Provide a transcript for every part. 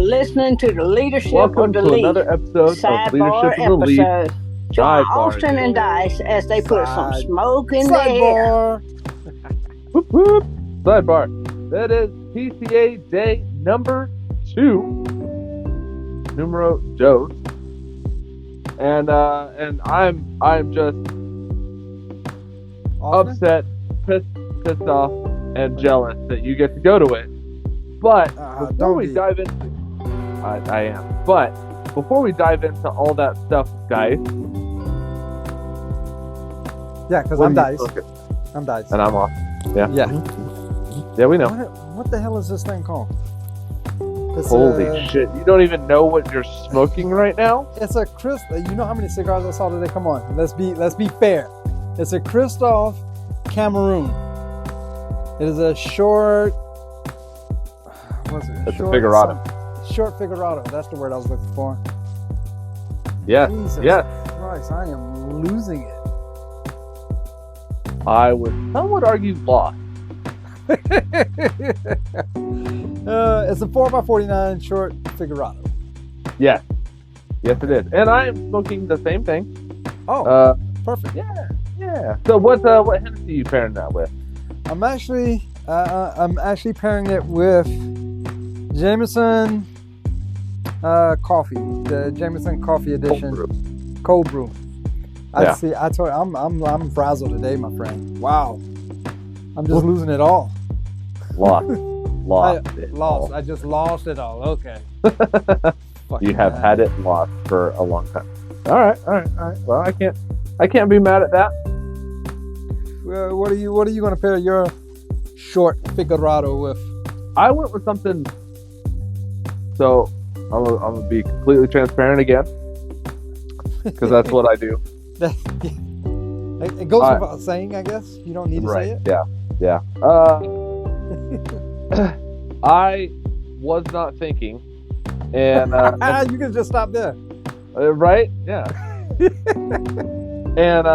listening to the Leadership Welcome or to Delete another episode of sidebar Leadership and Delete. episode. Join Sidebar. Austin and Dice as they put some smoke in their hair. Whoop, whoop. Sidebar. That is PCA day number 2. Numero dos. And I'm just upset, pissed off, and jealous that you get to go to it. But before we dive into, I am. But before we dive into all that stuff, guys. Yeah, because I'm Dice. I'm Dice. And I'm off. Yeah. Yeah. Yeah, we know. What the hell is this thing called? It's Holy shit! You don't even know what you're smoking right now. It's a crystal. You know how many cigars I saw today? Come on, let's be fair. It's a Christoph Cameroon. It is a short. What's it? It's a Figurado. Short Figurado. That's the word I was looking for. Yeah. Jesus Christ, I am losing it. Some would argue lost. It's a 4x49 short Figurado. Yes, it is. And I am smoking the same thing. Oh, perfect. Yeah. So what Hennessy are you pairing that with? I'm actually pairing it with Jameson coffee, the Jameson Coffee Edition Cold Brew. I told you, I'm frazzled today, my friend. Wow, I'm just losing it all. Lost. I just lost it all. Okay. You have had it lost for a long time. All right. Well, I can't be mad at that. What are you going to pair your short Figurado with? I went with something. So I'm gonna be completely transparent again, because that's what I do. It goes without saying, I guess. You don't need to say it. Yeah. I was not thinking, and you can just stop there. Right? Yeah. And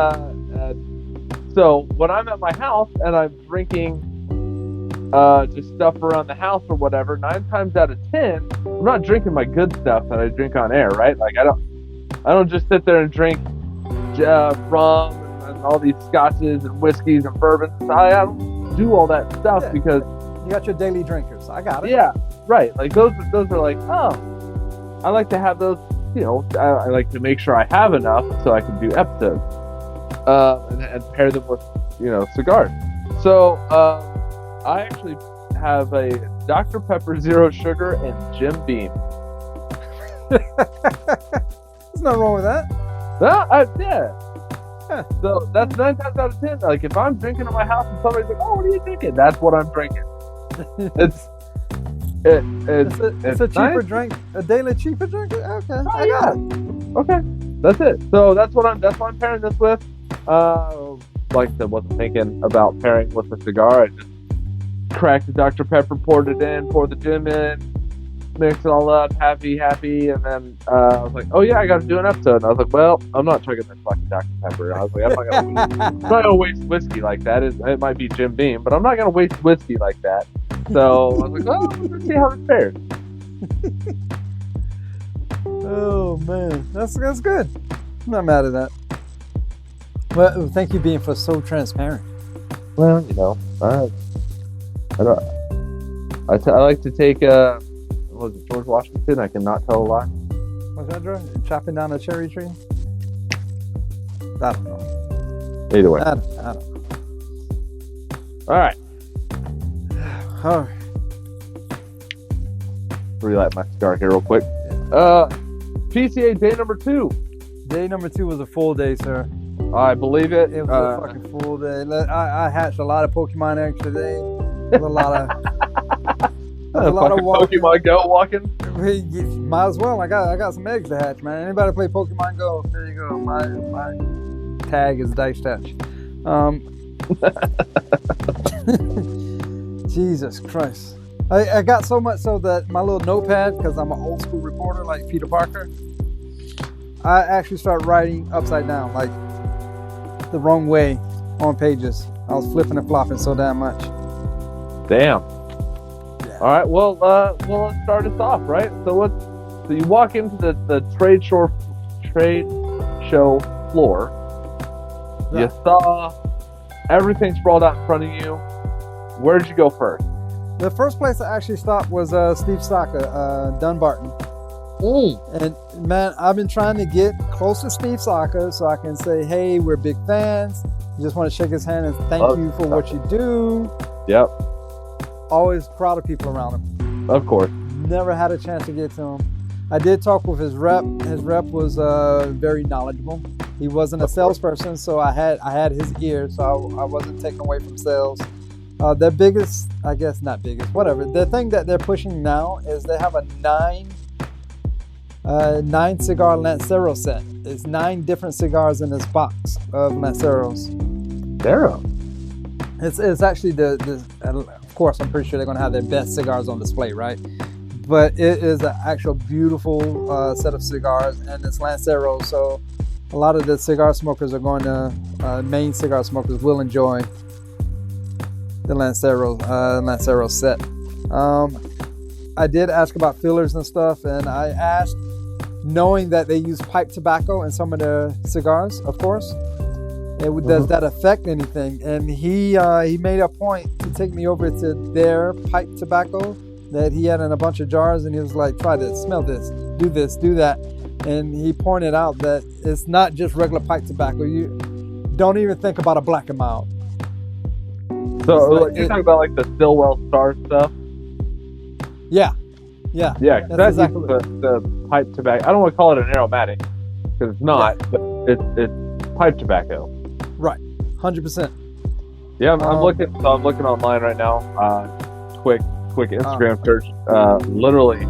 so when I'm at my house and I'm drinking just stuff around the house or whatever, 9 times out of 10, I'm not drinking my good stuff that I drink on air, right? Like I don't just sit there and drink rum and all these scotches and whiskeys and bourbons. I don't do all that stuff because you got your daily drinkers. I got it. Yeah, right. Like those are like, oh, I like to have those. You know, I like to make sure I have enough so I can do episodes and pair them with cigars. So I actually have a Dr. Pepper Zero Sugar and Jim Beam. There's nothing wrong with that. Yeah. So that's 9 times out of 10. Like if I'm drinking at my house and somebody's like, "Oh, what are you drinking?" That's what I'm drinking. It's a cheaper drink, a daily cheaper drink. Okay, I got it. Okay, that's it. So that's what I'm pairing this with. Like I said, wasn't thinking about pairing with a cigar. I just cracked the Dr. Pepper, poured it in, poured the gin in, mixed it all up, happy, and then I was like, oh yeah, I got to do an episode. And I was like, well, I'm not chugging this fucking Dr. Pepper. I was like, I'm not gonna waste whiskey like that. It might be Jim Beam, but I'm not gonna waste whiskey like that. So I was like, well, let's see how it fares. Oh man, that's good. I'm not mad at that. Well, thank you being so transparent. Well, I like to take was it George Washington? I cannot tell a lie. What's that drug? Chopping down a cherry tree? I don't know. Either way. I don't know. All right. All right. Relight my cigar here real quick. PCA day number 2. Day number 2 was a full day, sir. I believe it. It was a fucking full day. I hatched a lot of Pokemon eggs today. A lot of walking. Pokemon Go walking. Might as well. I got some eggs to hatch, man. Anybody play Pokemon Go? There you go. My tag is Dice Touch. Jesus Christ. I got so much so that my little notepad, because I'm an old school reporter like Peter Parker, I actually started writing upside down, like the wrong way on pages. I was flipping and flopping so damn much. Damn. Yeah. All right. Well, let's start us off, right? So you walk into the trade show floor. Yeah. You saw everything sprawled out in front of you. Where'd you go first? The first place I actually stopped was Steve Saka, Dunbarton. And man, I've been trying to get close to Steve Saka so I can say, hey, we're big fans. Just want to shake his hand and thank you for what you do. Yep. Always proud of people around him. Of course. Never had a chance to get to him. I did talk with his rep. His rep was very knowledgeable. He wasn't a salesperson, so I had his ear, so I wasn't taken away from sales. Their biggest, I guess not biggest, whatever. The thing that they're pushing now is they have a nine cigar Lancero set. It's 9 different cigars in this box of Lanceros. Darrow. It's actually the of course I'm pretty sure they're gonna have their best cigars on display, right? But it is an actual beautiful set of cigars, and it's Lancero, so a lot of the cigar smokers are going to main cigar smokers will enjoy the Lancero set. I did ask about fillers and stuff, and I asked, knowing that they use pipe tobacco in some of their cigars, of course. Does that affect anything? And he made a point to take me over to their pipe tobacco that he had in a bunch of jars, and he was like, try this, smell this, do that. And he pointed out that it's not just regular pipe tobacco. You don't even think about a black and mild. So you're talking about like the Stillwell Star stuff? Yeah. Yeah, that's exactly the pipe tobacco. I don't want to call it an aromatic because it's not, but it's pipe tobacco. Right, 100%. Yeah, I'm looking online right now. Quick Instagram search. Literally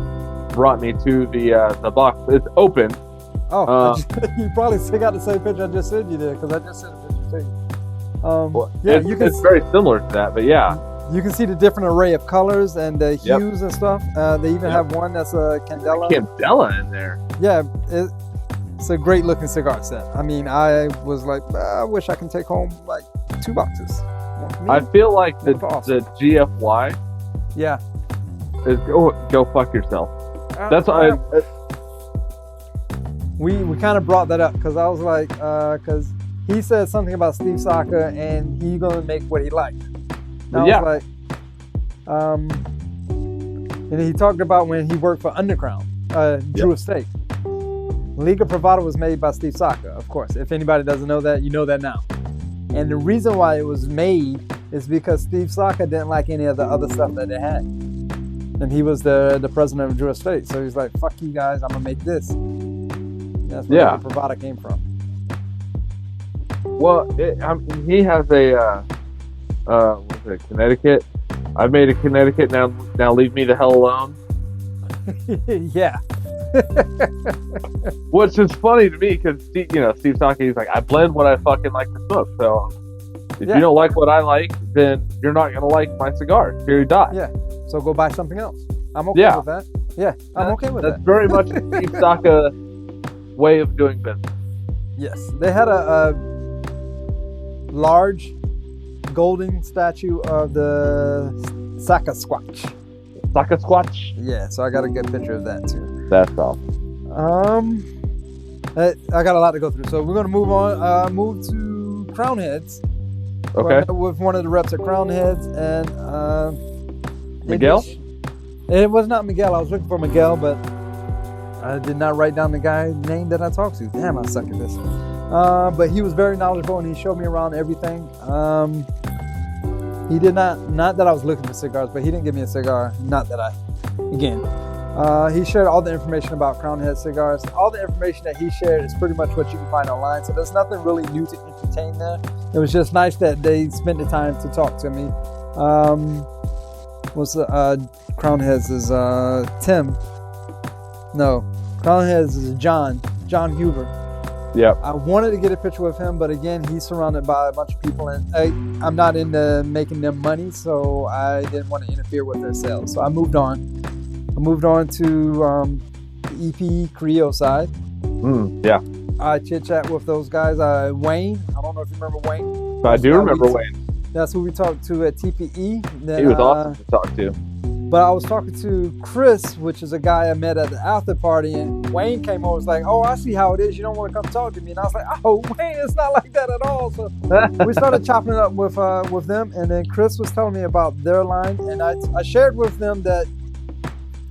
brought me to the box. It's open. You probably got the same picture I just sent you there because I just sent a picture to you. It's very similar to that, but yeah. You can see the different array of colors and the hues and stuff. They even have one that's a Candela. Candela in there. Yeah, it's a great looking cigar set. I mean, I was like, I wish I can take home like 2 boxes. I feel like the GFY. Yeah. Is go fuck yourself. That's why we kind of brought that up because I was like, because he said something about Steve Saka and he gonna make what he liked. And I was like, and he talked about when he worked for Underground, Drew Estate. Liga Privada was made by Steve Saka, of course. If anybody doesn't know that, you know that now. And the reason why it was made is because Steve Saka didn't like any of the other stuff that they had. And he was the president of Drew Estate. So he's like, fuck you guys, I'm going to make this. That's where Liga Privada came from. Well, he has a, what's it, Connecticut? I've made a Connecticut, now leave me the hell alone. Yeah. Which is funny to me because Steve Saka, he's like, I blend what I fucking like to smoke. So if you don't like what I like, then you're not gonna like my cigar. Period. Dot. Yeah. So go buy something else. I'm okay with that. Yeah, I'm okay with that. That's very much a Steve Saka way of doing business. Yes, they had a large golden statue of the Saka Squatch. Saka Squatch. Yeah, so I got a good picture of that too. That's all. I got a lot to go through, so we're gonna move on. Move to Crown Heads. Okay. With one of the reps at Crown Heads, and Miguel. It was not Miguel. I was looking for Miguel, but I did not write down the guy's name that I talked to. Damn, I suck at this. But he was very knowledgeable, and he showed me around everything. He did not that I was looking for cigars, but he didn't give me a cigar. Not that he shared all the information about Crown Head cigars. All the information that he shared is pretty much what you can find online. So there's nothing really new to entertain there. It was just nice that they spent the time to talk to me. Crown Heads is Tim. No, Crown Heads is John Huber. Yeah. I wanted to get a picture with him, but again, he's surrounded by a bunch of people, and I'm not into making them money, so I didn't want to interfere with their sales. So I moved on. To the EP Creo side. Yeah. I chit chat with those guys. Wayne, I don't know if you remember Wayne. I do remember Wayne. That's who we talked to at TPE. Then, he was awesome to talk to. But I was talking to Chris, which is a guy I met at the after party, and Wayne came over. Was like, "Oh, I see how it is. You don't want to come talk to me." And I was like, "Oh, Wayne, it's not like that at all." So we started chopping it up with them, and then Chris was telling me about their line, and I shared with them that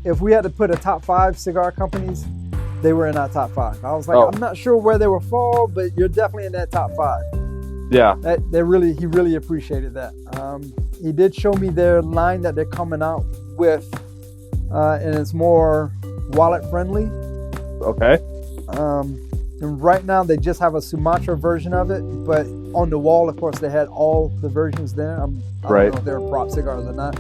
if we had to put a top 5 cigar companies, they were in our top 5. I was like, I'm not sure where they will fall, but you're definitely in that top 5. Yeah. He really appreciated that. He did show me their line that they're coming out with, and it's more wallet friendly. Okay. And right now they just have a Sumatra version of it, but on the wall, of course, they had all the versions there. I don't know if they're prop cigars or not,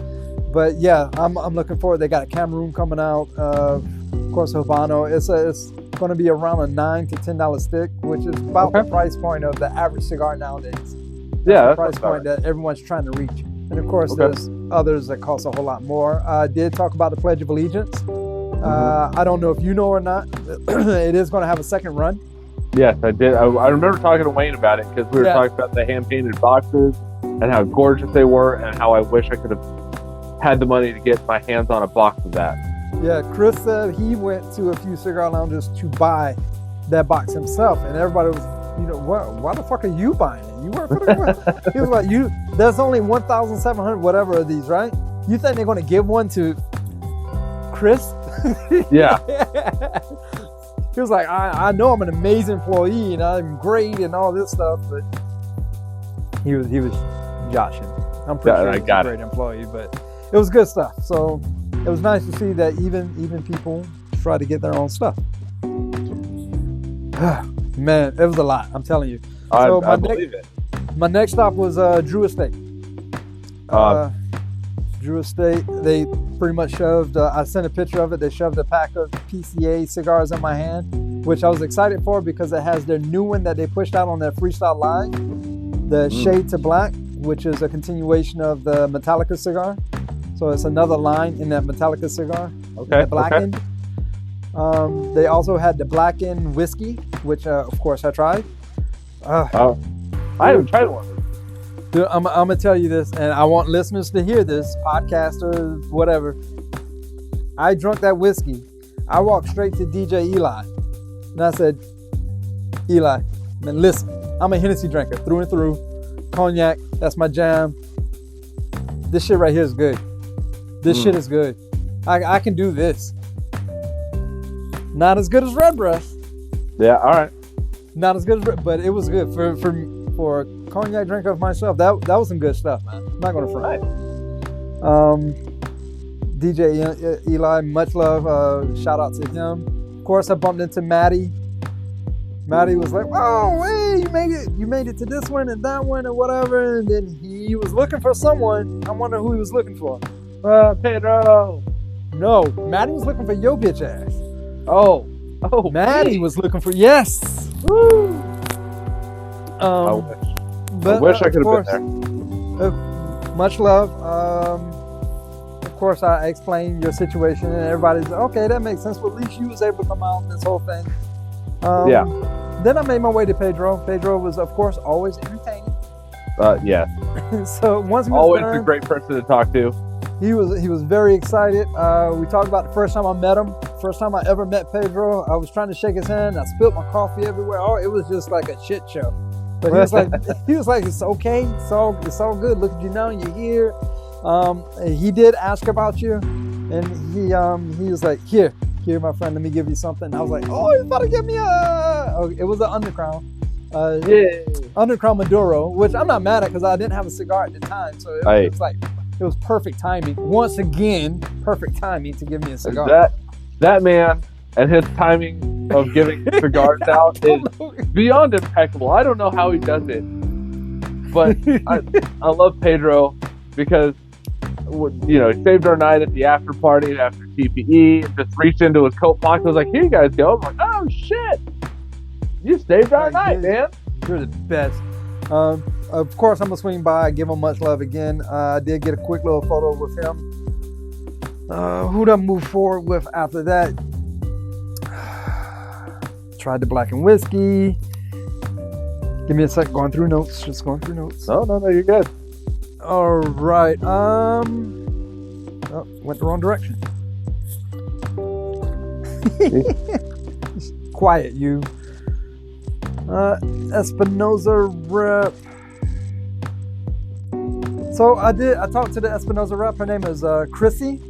but yeah, I'm looking forward. They got a Cameroon coming out, of course, Habano. It's going to be around a $9 to $10 stick, which is about the price point of the average cigar nowadays. That's the price point that everyone's trying to reach. And of course, there's others that cost a whole lot more. I did talk about the Pledge of Allegiance. I don't know if you know or not. It is going to have a second run. Yes, I did. I remember talking to Wayne about it because we were talking about the hand-painted boxes and how gorgeous they were and how I wish I could have had the money to get my hands on a box of that. Yeah, Chris said he went to a few cigar lounges to buy that box himself, and everybody was, why the fuck are you buying it? You work for the He was like, there's only 1,700 whatever of these, right? You think they're going to give one to Chris? Yeah. He was like, I know I'm an amazing employee and I'm great and all this stuff, but he was joshing. I'm pretty sure he's a great employee, but it was good stuff. So it was nice to see that even people try to get their own stuff. Man, it was a lot. I'm telling you. So I believe it. My next stop was Drew Estate. Drew Estate, they pretty much shoved, I sent a picture of it, they shoved a pack of PCA cigars in my hand, which I was excited for because it has their new one that they pushed out on their Freestyle Live, the Shade to Black, which is a continuation of the Metallica cigar. So it's another line in that Metallica cigar. Okay. The blackened. They also had the blackened whiskey, which of course I tried. I haven't tried one. Dude, I'm gonna tell you this, and I want listeners to hear this, podcasters, whatever. I drank that whiskey. I walked straight to DJ Eli, and I said, Eli, man, listen, I'm a Hennessy drinker through and through. Cognac, that's my jam. This shit right here is good. This shit is good. I can do this. Not as good as Redbreast. Yeah, all right. Not as good as, but it was good for a cognac drinker of myself. That was some good stuff, man. I'm not gonna front. DJ Eli, much love. Shout out to him. Of course, I bumped into Maddie. Maddie was like, "Oh, hey, you made it to this one and that one and whatever." And then he was looking for someone. I wonder who he was looking for. Pedro. No, Maddie was looking for your bitch ass. Oh, Maddie was looking for Woo. I wish I could have been there. Much love. Of course, I explained your situation, and everybody's okay. That makes sense. Well, at least you was able to come out in this whole thing. Then I made my way to Pedro. Pedro was, of course, always entertaining. Yeah. So once he was always done, a great person to talk to. He was very excited. We talked about the first time I met him. First time I ever met Pedro. I was trying to shake his hand. I spilled my coffee everywhere. Oh, it was just like a shit show. But he was like, it's okay. It's all good. Look at you now. You're here. He did ask about you, and he was like, here, my friend. Let me give you something. I was like, oh, he's about to give me it was an Undercrown. Undercrown Maduro, which I'm not mad at because I didn't have a cigar at the time. So it was perfect timing. Once again, perfect timing to give me a cigar. That man and his timing of giving cigars out is beyond impeccable. I don't know how he does it, but I love Pedro because he saved our night at the after party after TPE. Just reached into his coat pocket. Was like, "Here you guys go." I'm like, "Oh shit, you saved our night, man. You're the best." Of course, I'm gonna swing by, give him much love again. I did get a quick little photo with him. Who'd I move forward with after that? Tried the black and whiskey. Give me a sec. Going through notes. Just going through notes. No, you're good. All right. Oh, went the wrong direction. Quiet, you. Espinosa rep. So I talked to the Espinosa rep. Her name is Chrissy.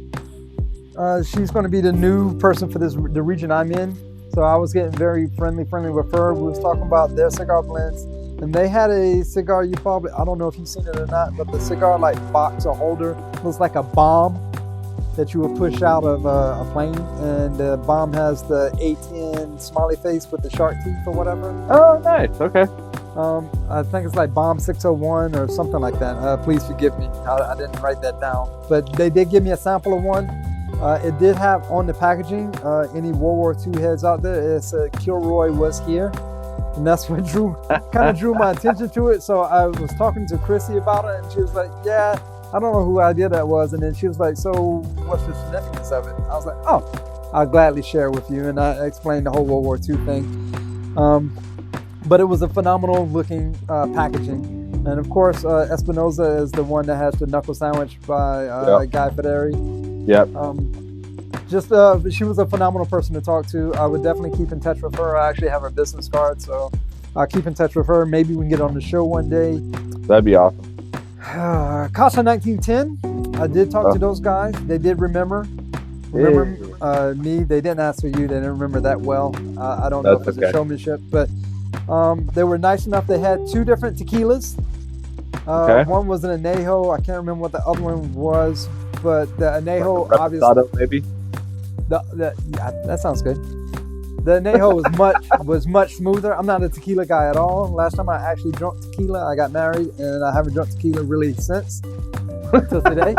She's going to be the new person for the region I'm in. So I was getting very friendly with her. We was talking about their cigar blends, and they had a cigar. I don't know if you've seen it or not, but the cigar like box or holder looks like a bomb that you would push out of a plane, and the bomb has the 810 smiley face with the shark teeth or whatever. Oh, nice. Okay. I think it's like Bomb 601 or something like that. Please forgive me. I didn't write that down. But they did give me a sample of one. It did have on the packaging, any World War II heads out there, it said Kilroy was here. And that's what kind of drew my attention to it. So I was talking to Chrissy about it, and she was like, yeah, I don't know who idea that was. And then she was like, so what's the significance of it? I was like, oh, I'll gladly share with you. And I explained the whole World War II thing. But it was a phenomenal looking packaging. And of course, Espinosa is the one that has the knuckle sandwich by Guy Fieri. Yep. She was a phenomenal person to talk to. I would definitely keep in touch with her. I actually have her business card, so I'll keep in touch with her. Maybe we can get on the show one day. That'd be awesome. Casa 1910. I did talk to those guys. They did remember me. They didn't ask for you. They didn't remember that well. I don't know if it's a showmanship, but they were nice enough. They had 2 different tequilas. One was an Añejo. I can't remember what the other one was, but the Añejo obviously maybe. That sounds good. The Añejo was much smoother. I'm not a tequila guy at all. Last time I actually drank tequila, I got married, and I haven't drunk tequila really since till today.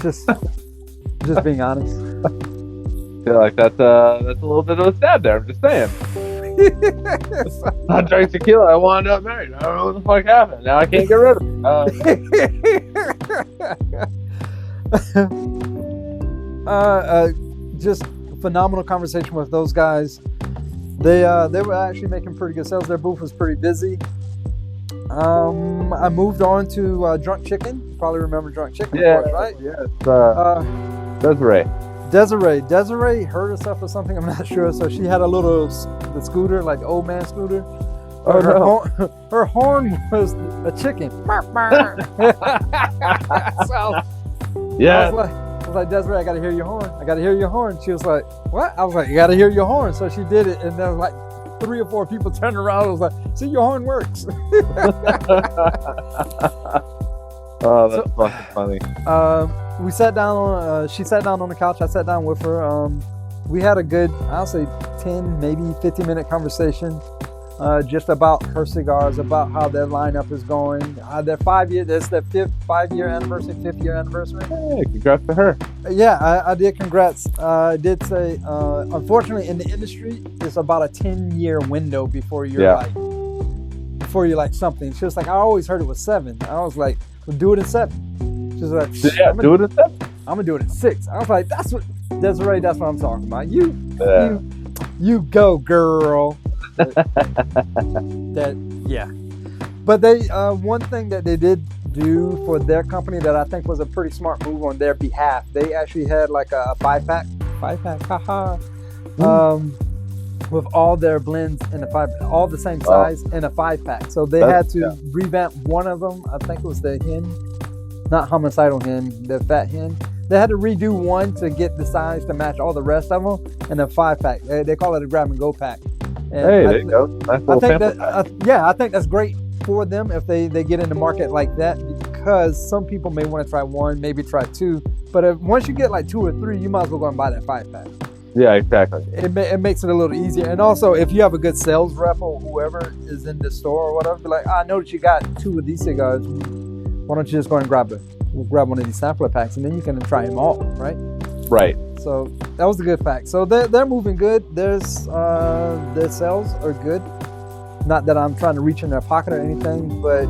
just being honest. I feel like that's a little bit of a stab there. I'm just saying. I drank tequila. I wound up married. I don't know what the fuck happened. Now I can't get rid of it. Just phenomenal conversation with those guys. They were actually making pretty good sales. Their booth was pretty busy. I moved on to Drunk Chicken. You probably remember Drunk Chicken, of course, right? Desiree. Desiree hurt herself or something. I'm not sure. So she had a little the scooter, like the old man scooter. Her horn was a chicken. So yeah. I was like, Desiree, I got to hear your horn. I got to hear your horn. She was like, what? I was like, you got to hear your horn. So she did it, and then like 3 or 4 people turned around. I was like, see, your horn works. Oh, that's fucking funny. We sat down on. She sat down on the couch. I sat down with her. We had a good, I'll say, 10, maybe 15-minute conversation, just about her cigars, about how their lineup is going. Their 5-year. That's their 5-year anniversary, 5th-year anniversary. Hey, congrats to her. Yeah, I did. Congrats. I did say, unfortunately, in the industry, it's about a 10-year window before you're like something. She was like, I always heard it was 7. I was like, well, do it in 7. She was like, do it in 7. I'm gonna do it in 6. I was like, that's what I'm talking about. You go, girl. But they one thing that they did do for their company that I think was a pretty smart move on their behalf, they actually had like a 5-pack, haha, with all their blends in a 5, all the same size in a 5-pack. So they had to revamp one of them. I think it was the hen, not homicidal hen, the fat hen. They had to redo one to get the size to match all the rest of them in a 5-pack. They call it a grab and go pack. And there you go. Nice little sample pack. I think that's great for them if they get in the market like that, because some people may want to try 1, maybe try 2. But once you get like 2 or 3, you might as well go and buy that 5-pack. Yeah, exactly. It makes it a little easier. And also, if you have a good sales rep or whoever is in the store or whatever, be like, I know that you got 2 of these cigars. Why don't you just go and grab one of these sampler packs, and then you can try them all, right? Right. So that was a good fact. So they're moving good. Their sales are good. Not that I'm trying to reach in their pocket or anything, but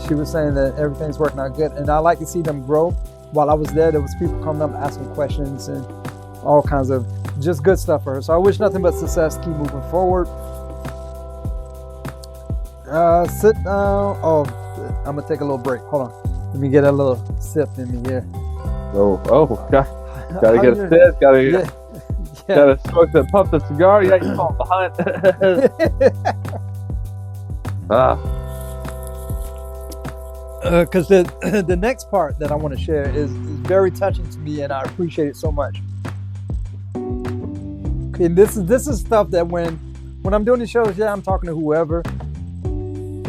she was saying that everything's working out good, and I like to see them grow. While I was there was people coming up asking questions and all kinds of just good stuff for her. So I wish nothing but success. Keep moving forward. Sit down. Oh, I'm gonna take a little break. Hold on. Let me get a little sip in me here. Gotta get a sip. Gotta smoke the puff the cigar. Yeah, you fall behind. Because the next part that I want to share is very touching to me, and I appreciate it so much. And this is stuff that when I'm doing the shows, I'm talking to whoever.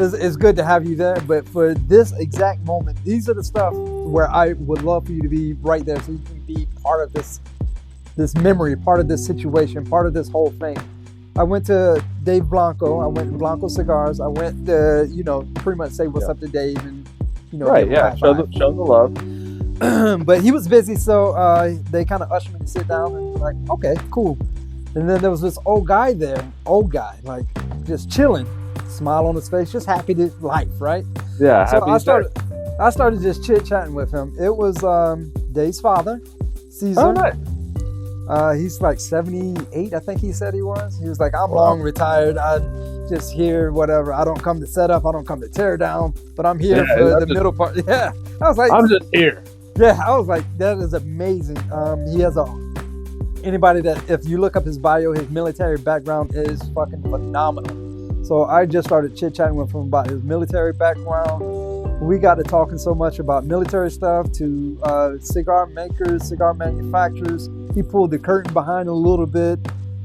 It's good to have you there, but for this exact moment, these are the stuff where I would love for you to be right there, so you can be part of this memory, part of this situation, part of this whole thing. I went to Dave Blanco. I went to Blanco Cigars. I went to, pretty much say what's up to Dave and, right, yeah, show the love. But he was busy, so they kind of ushered me to sit down and like, okay, cool. And then there was this old guy there, like just chilling, smile on his face, just happy to life, right? Yeah, so happy. I started just chit-chatting with him. It was Dave's father, Caesar. Oh, nice. He's like 78, I think he said he was. He was like, I'm long retired. I'm just here, whatever. I don't come to set up. I don't come to tear down, but I'm here for the middle part. Yeah. I was like, I'm just here. Yeah. I was like, that is amazing. He has anybody that, if you look up his bio, his military background is fucking phenomenal. So I just started chit-chatting with him about his military background. We got to talking so much about military stuff to cigar makers, cigar manufacturers. He pulled the curtain behind a little bit.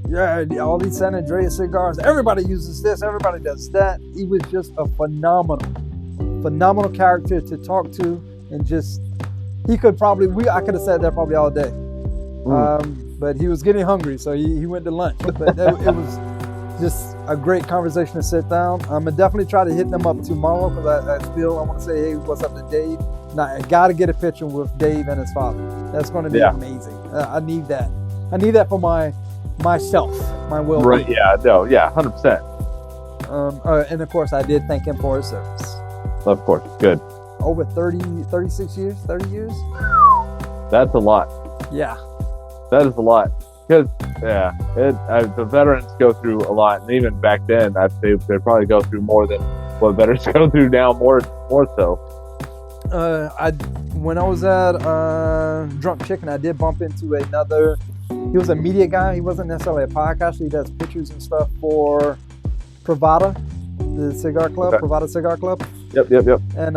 Yeah, all these San Andreas cigars. Everybody uses this. Everybody does that. He was just a phenomenal character to talk to, and just I could have sat there probably all day. But he was getting hungry, so he went to lunch. But it was just a great conversation to sit down. I'm gonna definitely try to hit them up tomorrow because I want to say, hey, what's up to Dave? Now I gotta get a picture with Dave and his father. That's gonna be amazing. I need that. I need that for myself, my will. Right? Yeah. No. Yeah. 100%. And of course, I did thank him for his service. Of course. Good. Over 36 years, 30 years. That's a lot. Yeah. That is a lot. Because, the veterans go through a lot, and even back then, I'd say they probably go through more than what veterans go through now, more so. When I was at Drunk Chicken, I did bump into another. He was a media guy. He wasn't necessarily a podcaster. He does pictures and stuff for Pravada, the cigar club, Pravada Cigar Club. Yep. And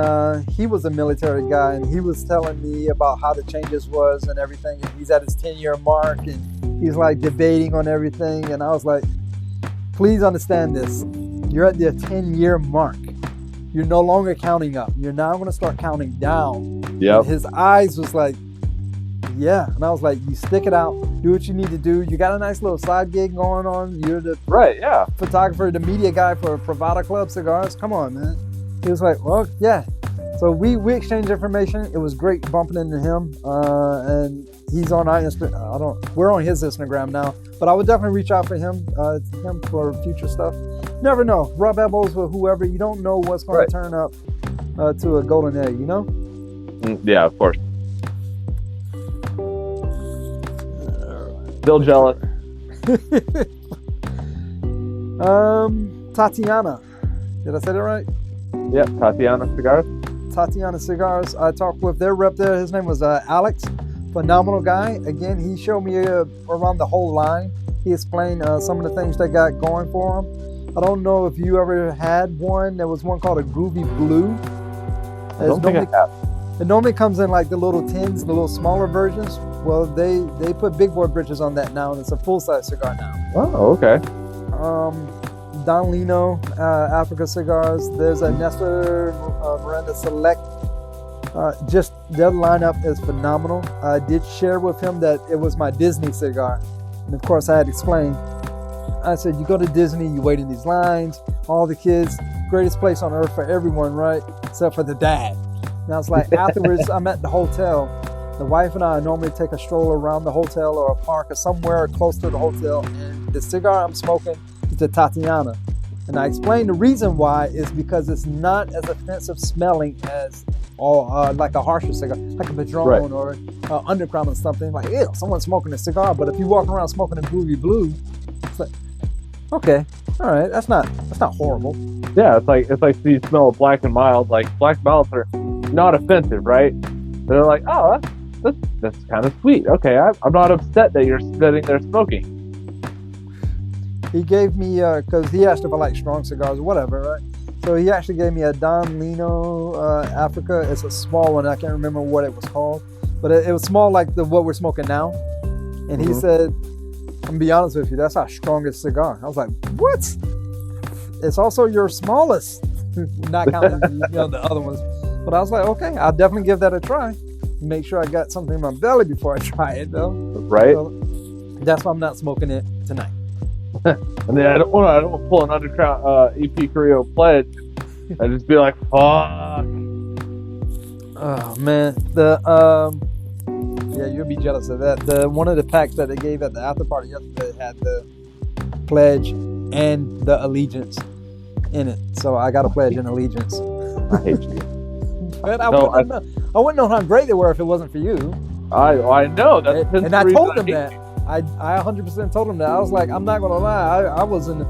he was a military guy, and he was telling me about how the changes was and everything. And he's at his 10-year mark, and he's like debating on everything. And I was like, please understand this. You're at the 10-year mark. You're no longer counting up. You're now going to start counting down. Yep. His eyes was like, yeah. And I was like, you stick it out. Do what you need to do. You got a nice little side gig going on. You're the photographer, the media guy for Pravada Club Cigars. Come on, man. He was like, well, yeah. So we exchanged information. It was great bumping into him. And he's on our Instagram. We're on his Instagram now. But I would definitely reach out for him for future stuff. Never know. Rub elbows with whoever. You don't know what's going to turn up to a golden egg, Yeah, of course. Still jealous. Tatiana. Did I say that right? Yep, Tatiana Cigars. Tatiana Cigars. I talked with their rep there. His name was Alex. Phenomenal guy. Again, he showed me around the whole line. He explained some of the things they got going for him. I don't know if you ever had one. There was one called a Groovy Blue. I don't think I have. It normally comes in like the little tins, the little smaller versions. Well, they put big boy bridges on that now, and it's a full-size cigar now. Oh, okay. Don Lino, Africa Cigars. There's a Nestor Miranda Select. Just their lineup is phenomenal. I did share with him that it was my Disney cigar. And of course, I had explained. I said, you go to Disney, you wait in these lines, all the kids, greatest place on earth for everyone, right? Except for the dad. And I was like, afterwards, I'm at the hotel. The wife and I normally take a stroll around the hotel or a park or somewhere close to the hotel. And the cigar I'm smoking is the Tatiana. And I explained the reason why is because it's not as offensive smelling as like a harsher cigar, like a Padron or Underground or something. Like, ew, someone's smoking a cigar. But if you walk around smoking a Groovy Blue, it's like, okay, all right, that's not horrible. Yeah, it's like you smell Black and Mild. Like Black Milds are not offensive, right? They're like, oh, that's kind of sweet. Okay, I'm not upset that you're sitting there smoking. He gave me, because he asked if I like strong cigars or whatever, right? So he actually gave me a Don Lino Africa. It's a small one. I can't remember what it was called, but it was small like what we're smoking now. And he said, I'm gonna be honest with you, that's our strongest cigar. I was like, what? It's also your smallest, not counting the other ones. But I was like, okay, I'll definitely give that a try. Make sure I got something in my belly before I try it, though. Right. So that's why I'm not smoking it tonight. And then I don't want to pull an underground EP Carrillo pledge and just be like, fuck. Oh man, yeah, you'll be jealous of that. One of the packs that they gave at the after party yesterday had the pledge and the allegiance in it. So I got a pledge and allegiance. I hate you. But I wouldn't know how great they were if it wasn't for you. I know. And I told them that. I 100% told him that. I was like, I'm not gonna lie. I was and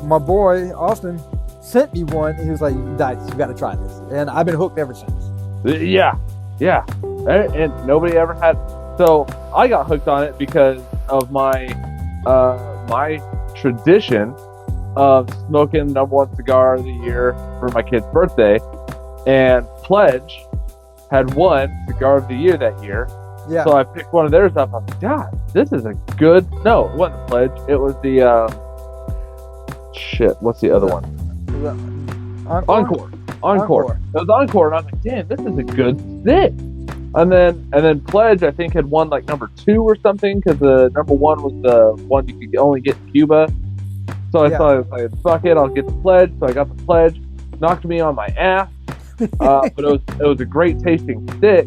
my boy Austin sent me one. He was like, Dice, you got to try this, and I've been hooked ever since. Yeah, and nobody ever had. So I got hooked on it because of my tradition of smoking #1 cigar of the year for my kid's birthday, and Pledge had won cigar of the year that year. Yeah. So I picked one of theirs up. I was like, God, this is a good. No, it wasn't Pledge. It was the what's the other one? Encore. It was Encore, and I was like, damn, this is a good stick. And then Pledge, I think, had won like #2 or something, because the #1 was the one you could only get in Cuba. So I thought, I was like, fuck it, I'll get the Pledge. So I got the Pledge. Knocked me on my ass, but it was a great tasting stick.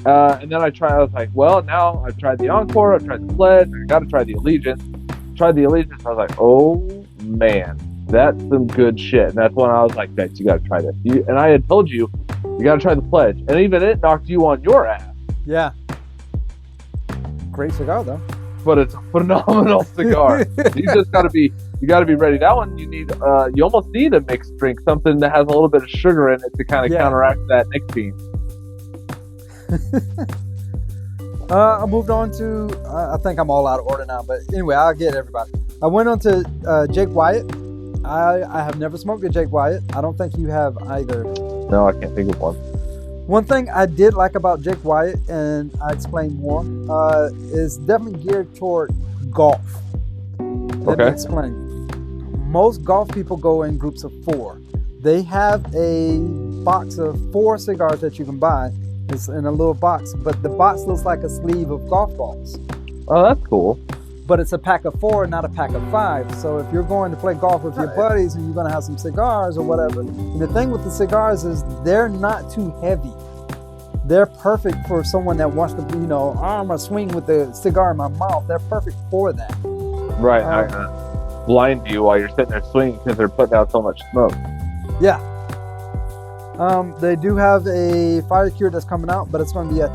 And then I was like, well, now I've tried the Encore, I've tried the Pledge, I got to try the Allegiance. Tried the Allegiance, I was like, oh man, that's some good shit. And that's when I was like, Dex, you got to try this. And I had told you got to try the Pledge, and even it knocked you on your ass. Yeah. Great cigar though. But it's a phenomenal cigar. You got to be ready. That one you need. You almost need a mixed drink, something that has a little bit of sugar in it to kind of counteract that nicotine. I moved on to, I think I'm all out of order now, but anyway, I'll get everybody. I went on to Jake Wyatt. I have never smoked a Jake Wyatt. I don't think you have either. No, I can't think of one. One thing I did like about Jake Wyatt, and I explain more, is definitely geared toward golf. Let me explain. Most golf people go in groups of 4. They have a box of 4 cigars that you can buy. It's in a little box, but the box looks like a sleeve of golf balls. Oh, that's cool. But it's a pack of 4, not a pack of 5. So if you're going to play golf with your buddies and you're going to have some cigars or whatever, and the thing with the cigars is they're not too heavy. They're perfect for someone that wants to, I'm going to swing with the cigar in my mouth. They're perfect for that. Right. Blind you while you're sitting there swinging because they're putting out so much smoke. Yeah. They do have a fire cured that's coming out, but it's going to be a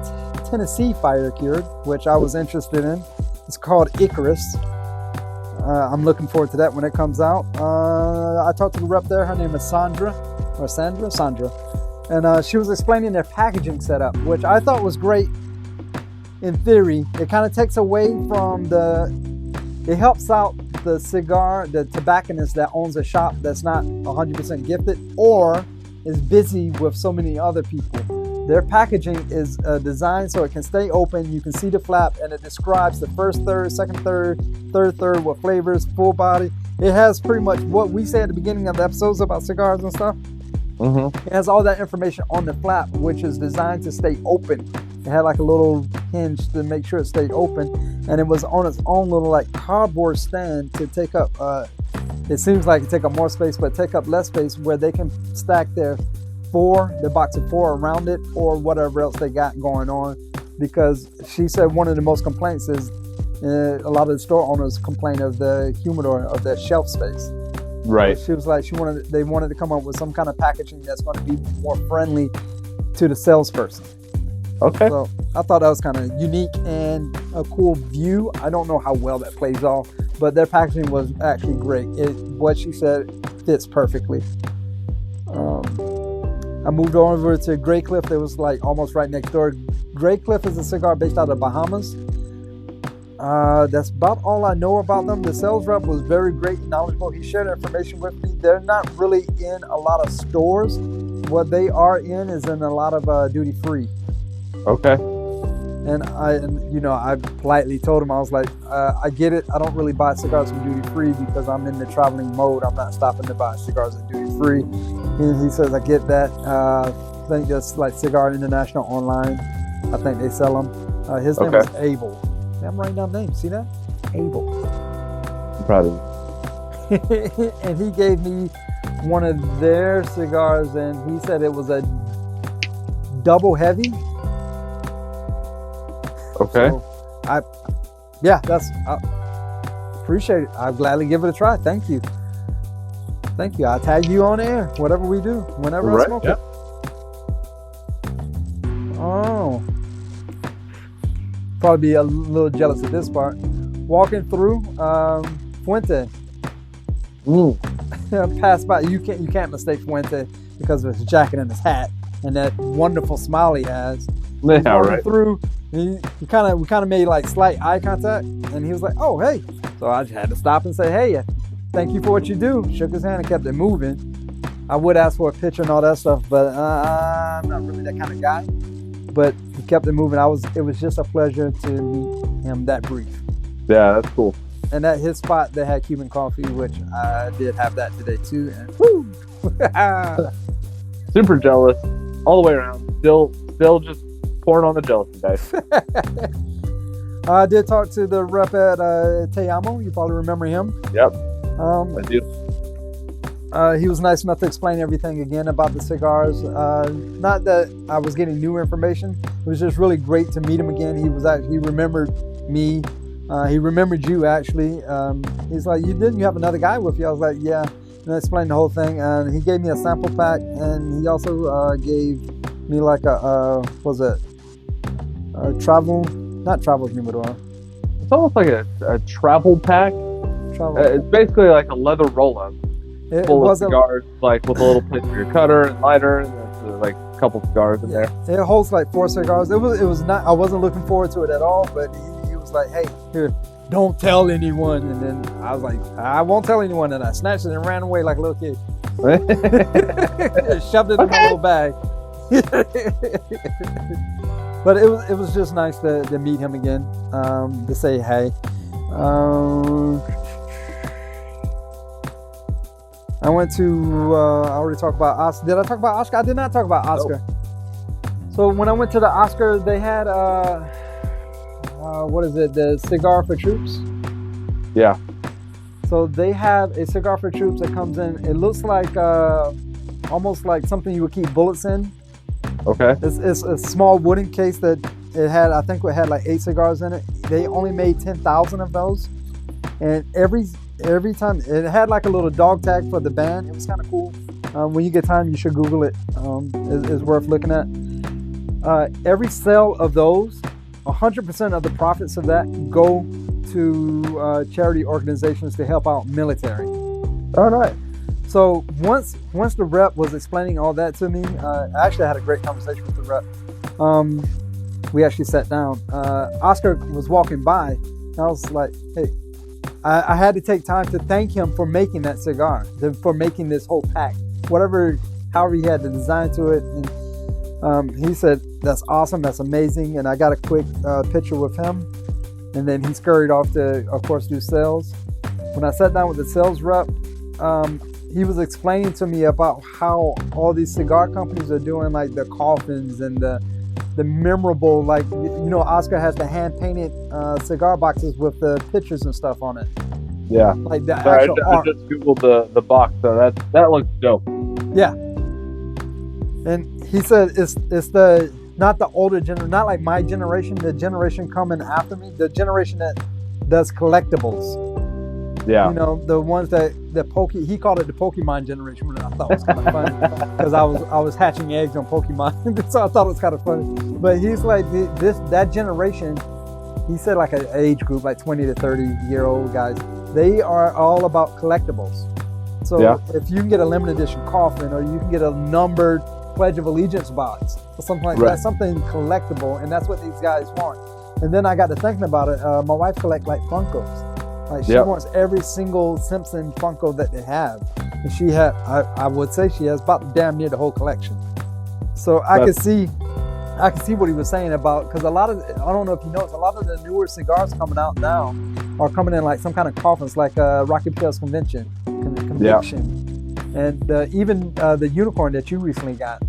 Tennessee fire cured, which I was interested in. It's called Icarus. I'm looking forward to that when it comes out. I talked to the rep there. Her name is Sandra. And she was explaining their packaging setup, which I thought was great in theory. It kind of takes away from it helps out the tobacconist that owns a shop that's not 100% gifted or is busy with so many other people. Their packaging is designed so it can stay open. You can see the flap, and it describes the first third, second third, third third, what flavors, full body. It has pretty much what we say at the beginning of the episodes about cigars and stuff. Mm-hmm. It has all that information on the flap, which is designed to stay open. It had like a little hinge to make sure it stayed open, and it was on its own little like cardboard stand to take up. It seems like it take up more space, but take up less space where they can stack the box of 4 around it or whatever else they got going on. Because she said one of the most complaints is a lot of the store owners complain of the humidor of their shelf space. Right. So she was like, they wanted to come up with some kind of packaging that's going to be more friendly to the salesperson. Okay. So I thought that was kind of unique and a cool view. I don't know how well that plays off, but their packaging was actually great. What she said fits perfectly. I moved over to Grey Cliff. That was like almost right next door. Grey Cliff is a cigar based out of Bahamas. That's about all I know about them. The sales rep was very great and knowledgeable. He shared information with me. They're not really in a lot of stores. What they are in is in a lot of duty free. Okay. And I politely told him, I was like, I get it. I don't really buy cigars from duty free because I'm in the traveling mode. I'm not stopping to buy cigars at duty free. And he says, I get that. I think that's like Cigar International online. I think they sell them. His name is Abel. I'm writing down names. See that? Abel. Probably. And he gave me one of their cigars, and he said it was a double heavy. Okay. So I appreciate it. I'll gladly give it a try. Thank you. I'll tag you on air, whatever we do, whenever I smoke it. Oh. Probably be a little jealous of this part. Walking through Fuente. Passed by. You can't mistake Fuente because of his jacket and his hat and that wonderful smile he has. Yeah, right. Through, we kind of made like slight eye contact, and he was like, "Oh, hey!" So I just had to stop and say, "Hey, thank you for what you do." Shook his hand and kept it moving. I would ask for a picture and all that stuff, but I'm not really that kind of guy. But he kept it moving. It was just a pleasure to meet him that brief. Yeah, that's cool. And at his spot, they had Cuban coffee, which I did have that today too. And woo! Super jealous all the way around. Still just pouring on the jealousy dice. I did talk to the rep at Te Amo. You probably remember him. Yep. I do. He was nice enough to explain everything again about the cigars. Not that I was getting new information. It was just really great to meet him again. He remembered me. He remembered you actually. He's like, you have another guy with you? I was like, yeah. And I explained the whole thing. And he gave me a sample pack, and he also gave me like not travel humidor. It's almost like a travel pack. It's basically like a leather roll-up. Full of cigars, like with a little place for your cutter and lighter, and there's like a couple cigars in there. It holds like 4 cigars. It was not. I wasn't looking forward to it at all, but he was like, "Hey, here, don't tell anyone." And then I was like, "I won't tell anyone." And I snatched it and ran away like a little kid. Shoved it in my little bag. But it was just nice to meet him again, to say hey. I went to, I already talked about Oscar. Did I talk about Oscar? I did not talk about Oscar. Nope. So when I went to the Oscar, they had, the Cigar for Troops? Yeah. So they have a Cigar for Troops that comes in, it looks like, almost like something you would keep bullets in. Okay. It's a small wooden case that it had like 8 cigars in it. They only made 10,000 of those. And every time it had like a little dog tag for the band. It was kind of cool. When you get time, you should Google it. It's worth looking at. Every sale of those, 100% of the profits of that go to charity organizations to help out military. All right. So once the rep was explaining all that to me, I actually had a great conversation with the rep. We actually sat down. Oscar was walking by, and I was like, hey, I had to take time to thank him for making that cigar, for making this whole pack, however he had the design to it. And he said, that's awesome, that's amazing. And I got a quick picture with him. And then he scurried off to, of course, do sales. When I sat down with the sales rep, he was explaining to me about how all these cigar companies are doing like the coffins and the memorable, like, Oscar has the hand-painted cigar boxes with the pictures and stuff on it. Yeah. Like the actual art. I just Googled the box, so that looks dope. Yeah. And he said it's the not the older generation, not like my generation, the generation coming after me, the generation that does collectibles. Yeah. The ones he called it the Pokemon generation, which I thought was kind of funny because I was hatching eggs on Pokemon, so I thought it was kind of funny. But he's like that generation. He said like an age group, like 20 to 30-year-old guys. They are all about collectibles. So if you can get a limited edition coffin, or you can get a numbered Pledge of Allegiance box or something like Right. that, something collectible, and that's what these guys want. And then I got to thinking about it. My wife collects like Funkos. Like she Yep. wants every single Simpson Funko that they have, and she had. I would say she has about damn near the whole collection. So I could see what he was saying about, because a lot of, I don't know if you noticed, a lot of the newer cigars coming out now are coming in like some kind of coffins, like Rocky Patil's Conviction, and even the unicorn that you recently got.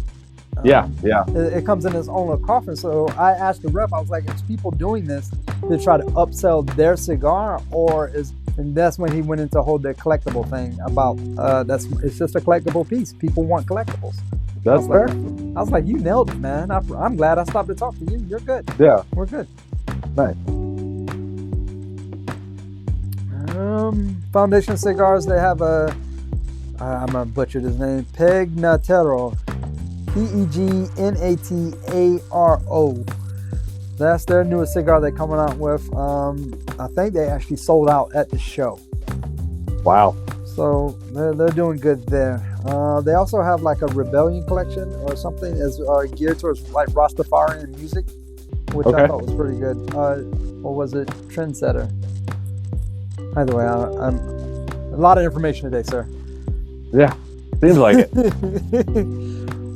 Yeah. It comes in its own little coffin. So I asked the rep, I was like, is people doing this to try to upsell their cigar, or is, and that's when he went into whole the collectible thing about it's just a collectible piece. People want collectibles. That's fair. I was like, you nailed it, man. I'm glad I stopped to talk to you. You're good. Yeah. We're good. Nice. Foundation Cigars, they have I'm going to butcher his name, Pegnataro. Pegnataro. That's their newest cigar they're coming out with. I think they actually sold out at the show. Wow. So they're doing good there. They also have like a Rebellion collection or something as geared towards like Rastafarian music, which I thought was pretty good. Or was it Trendsetter? Either way, I'm a lot of information today, sir. Yeah, seems like it.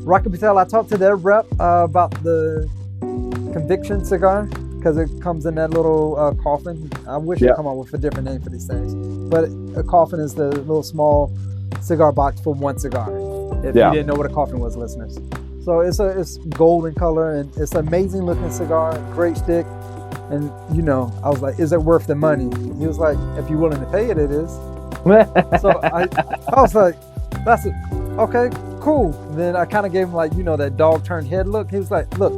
Rocky Patel, I talked to their rep about the Conviction cigar, because it comes in that little coffin. I wish they'd come up with a different name for these things. But a coffin is the little small cigar box for one cigar. If you didn't know what a coffin was, listeners. So it's golden color, and it's an amazing looking cigar, great stick. And I was like, is it worth the money? He was like, if you're willing to pay it, it is. So I was like, that's it. Okay, cool. Then I kind of gave him like, that dog turned head look. He was like, look,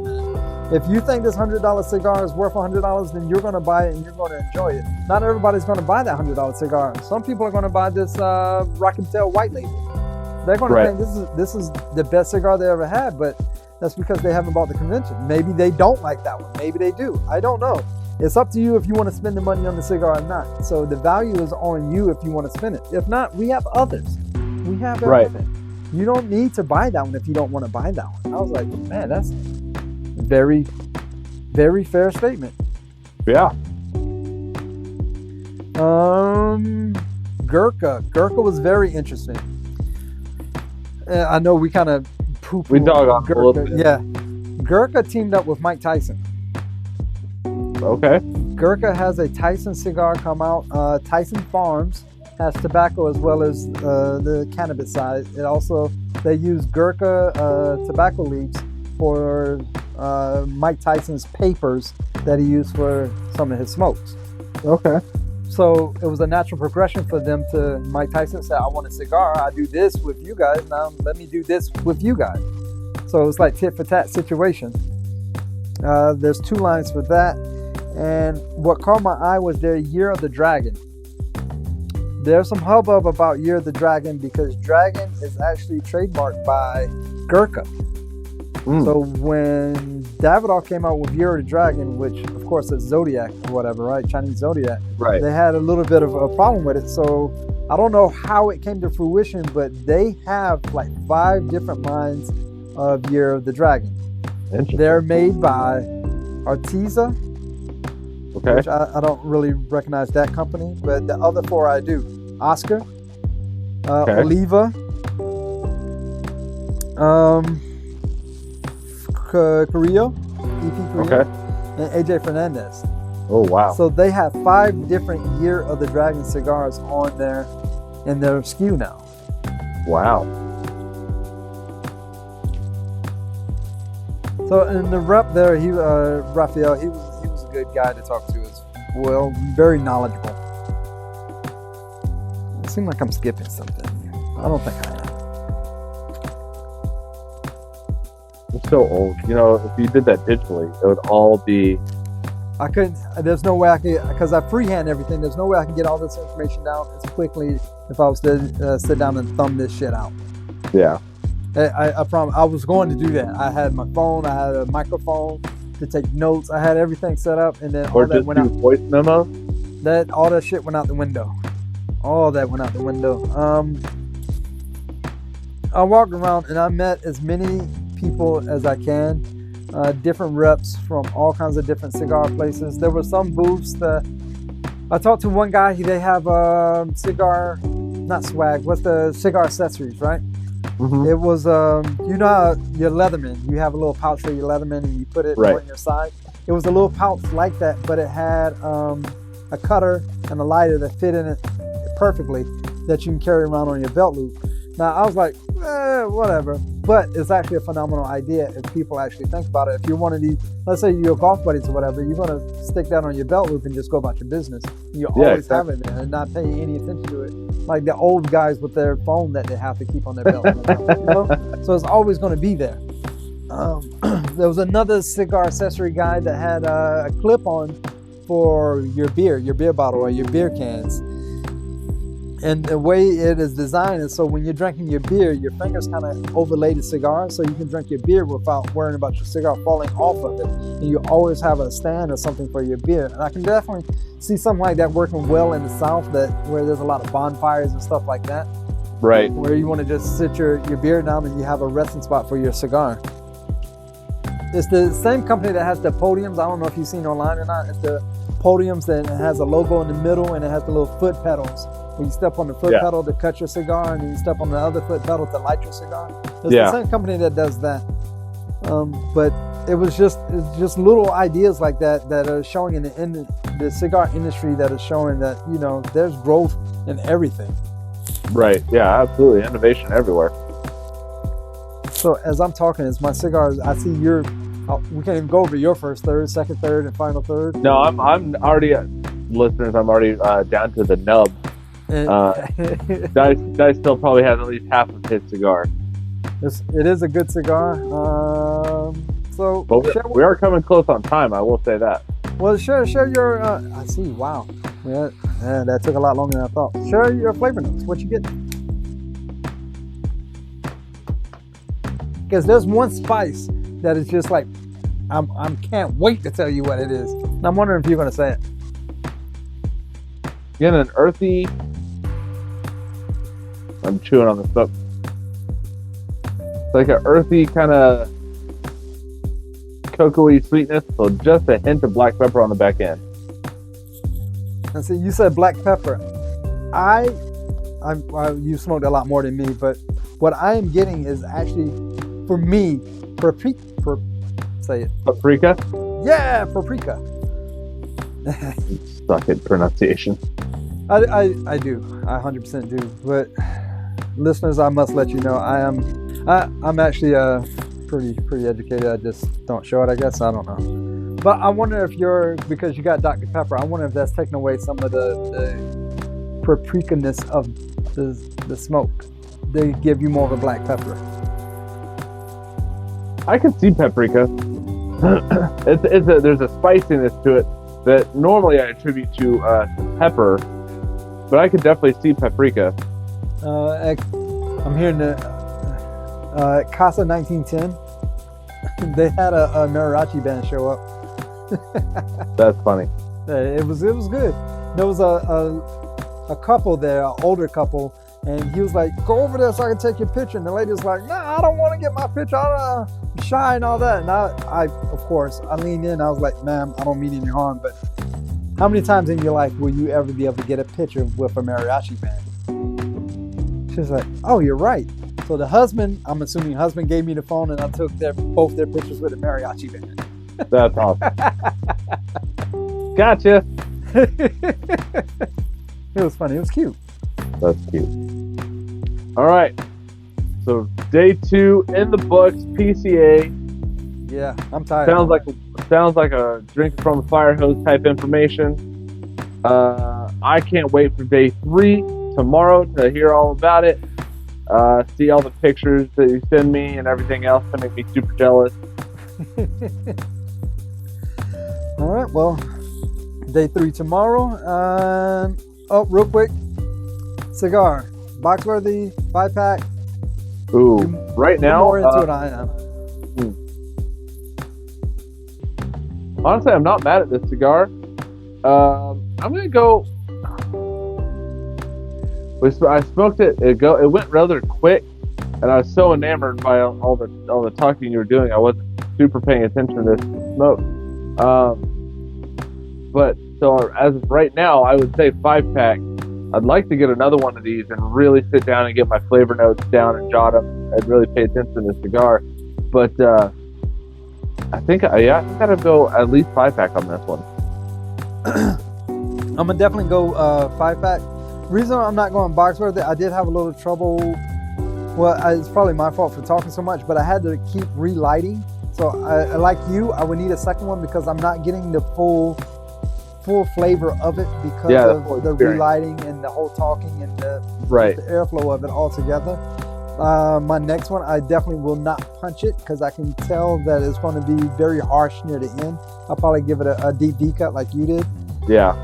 if you think this $100 cigar is worth $100, then you're going to buy it and you're going to enjoy it. Not everybody's going to buy that $100 cigar. Some people are going to buy this Rocky Patel white label. They're going to think this is the best cigar they ever had, but that's because they haven't bought the Convention. Maybe they don't like that one. Maybe they do. I don't know. It's up to you if you want to spend the money on the cigar or not. So the value is on you if you want to spend it. If not, we have others. We have everything. You don't need to buy that one if you don't want to buy that one. I was like, man, that's very, very fair statement. Yeah. Gurkha. Gurkha was very interesting. I know we kind of We dog on Gurkha. a little bit. Yeah. Gurkha teamed up with Mike Tyson. Okay. Gurkha has a Tyson cigar come out. Tyson Farms has tobacco as well as the cannabis side. It also, they use Gurkha tobacco leaves for Mike Tyson's papers that he used for some of his smokes. Okay. So it was a natural progression for them to, Mike Tyson said, I want a cigar. I do this with you guys. Now let me do this with you guys. So it's like tit for tat situation. There's 2 lines for that. And what caught my eye was their Year of the Dragon. There's some hubbub about Year of the Dragon because Dragon is actually trademarked by Gurkha. So when Davidoff came out with Year of the Dragon, which of course is Zodiac or whatever, right? Chinese Zodiac. Right. They had a little bit of a problem with it. So I don't know how it came to fruition, but they have like 5 different lines of Year of the Dragon. Interesting. They're made by Arteza, which I don't really recognize that company, but the other 4 I do. Oscar, Oliva, Carrillo, EP Carrillo, and AJ Fernandez. Oh, wow. So they have 5 different Year of the Dragon cigars on there in their SKU now. Wow. So in the rep there, Raphael, he was a good guy to talk to as well, very knowledgeable. It seemed like I'm skipping something. I don't think I am. I'm so old. If you did that digitally, it would all be... I couldn't, there's no way I could, because I freehand everything, there's no way I can get all this information down as quickly if I was to sit down and thumb this shit out. Yeah. I promise, I was going to do that. I had my phone, I had a microphone to take notes, I had everything set up, and then all that went out. Voice memos? All that shit went out the window. All that went out the window. I walked around and I met as many people as I can, different reps from all kinds of different cigar places. There were some booths that I talked to one guy. They have cigar, not swag. What's the cigar accessories, right? Mm-hmm. It was, you know how your Leatherman, you have a little pouch for your Leatherman and you put it on your side. It was a little pouch like that, but it had a cutter and a lighter that fit in it perfectly that you can carry around on your belt loop. Now, I was like, whatever. But it's actually a phenomenal idea if people actually think about it. If you're one of these, let's say you're golf buddies or whatever, you're going to stick that on your belt loop and just go about your business. You always have it there and not pay any attention to it. Like the old guys with their phone that they have to keep on their belt. You know? So it's always going to be there. There was another cigar accessory guy that had a clip on for your beer bottle or your beer cans. And the way it is designed is so when you're drinking your beer, your fingers kind of overlay the cigar so you can drink your beer without worrying about your cigar falling off of it. And you always have a stand or something for your beer. And I can definitely see something like that working well in the South, where there's a lot of bonfires and stuff like that. Right. Where you want to just sit your beer down and you have a resting spot for your cigar. It's the same company that has the podiums. I don't know if you've seen online or not. It's the podiums that has a logo in the middle and it has the little foot pedals. When you step on the foot pedal to cut your cigar and then you step on the other foot pedal to light your cigar. It's the same company that does that. But it's just little ideas like that are showing in the cigar industry that is showing that, you know, there's growth in everything. Right. Yeah, absolutely. Innovation everywhere. So as I'm talking, as my cigars, I see we can't even go over your first third, second third, and final third. No, I'm already, listeners, I'm already down to the nub. Dice still probably has at least half of his cigar. It is a good cigar. But we are coming close on time, I will say that. Well, share your, I see, wow. Yeah, that took a lot longer than I thought. Share your flavor notes, what you get. Because there's one spice that is just like, I can't wait to tell you what it is. And I'm wondering if you're going to say it. Getting an earthy, I'm chewing on the smoke. It's like an earthy kind of cocoa-y sweetness, so just a hint of black pepper on the back end. And see, you said black pepper. You smoked a lot more than me, but what I am getting is actually, for me, say it. Paprika? Yeah, paprika. Suck at pronunciation. I do. I 100% do. But listeners, I must let you know I'm actually pretty educated. I just don't show it, I guess. I don't know. But I wonder if because you got Dr. Pepper, I wonder if that's taking away some of the paprika-ness of the smoke. They give you more of a black pepper. I can see paprika. There's a spiciness to it that normally I attribute to pepper, but I could definitely see paprika. I'm hearing the Casa 1910. They had a mariachi band show up. That's funny. It was good. There was a couple there, an older couple, and he was like, "Go over there so I can take your picture." And the lady was like, "Nah, I don't want to get my picture. I'm shy and all that." And I of course, I leaned in. I was like, "Ma'am, I don't mean any harm, but how many times in your life will you ever be able to get a picture with a mariachi band?" She was like, "Oh, you're right." So the husband, I'm assuming husband gave me the phone and I took both their pictures with a mariachi band. That's awesome. Gotcha. It was funny. It was cute. That's cute. All right. So day 2 in the books, PCA. Yeah, I'm tired. Sounds like a drink from a fire hose type information. I can't wait for day 3 tomorrow to hear all about it. See all the pictures that you send me and everything else to make me super jealous. All right, well, day 3 tomorrow. Real quick, cigar, Boxworthy 5-pack. Ooh, right now. More into it, I am. Honestly, I'm not mad at this cigar. I'm gonna go. I smoked it. It went rather quick, and I was so enamored by all the talking you were doing, I wasn't super paying attention to this smoke. But so as of right now, I would say 5-pack. I'd like to get another one of these and really sit down and get my flavor notes down and jot them and really pay attention to the cigar. But I think I'd go at least 5-pack on this one. I'm gonna definitely go 5-pack. Reason I'm not going box with it, I did have a little trouble. Well, it's probably my fault for talking so much, but I had to keep relighting. So like you, I would need a second one because I'm not getting the full flavor of it because of the relighting and the whole talking and the airflow of it all together. My next one, I definitely will not punch it because I can tell that it's going to be very harsh near the end. I'll probably give it a deep V cut like you did. Yeah.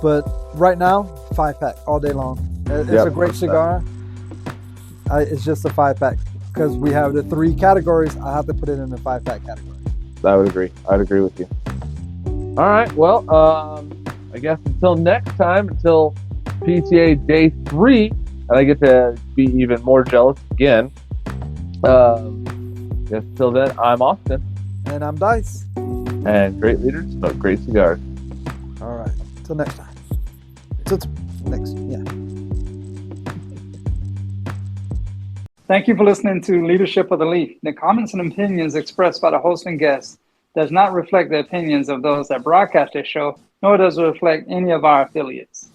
But right now, 5-pack all day long. It's a great cigar. It's just a 5-pack because we have the 3 categories. I have to put it in the 5-pack category. I would agree. I'd agree with you. All right. Well, I guess until next time, until PCA day 3, and I get to be even more jealous again. Yes, till then, I'm Austin. And I'm Dice. And great leaders smoke great cigars. All right. Till next time. Till next. Yeah. Thank you for listening to Leadership of the Leaf. The comments and opinions expressed by the host and guests does not reflect the opinions of those that broadcast this show, nor does it reflect any of our affiliates.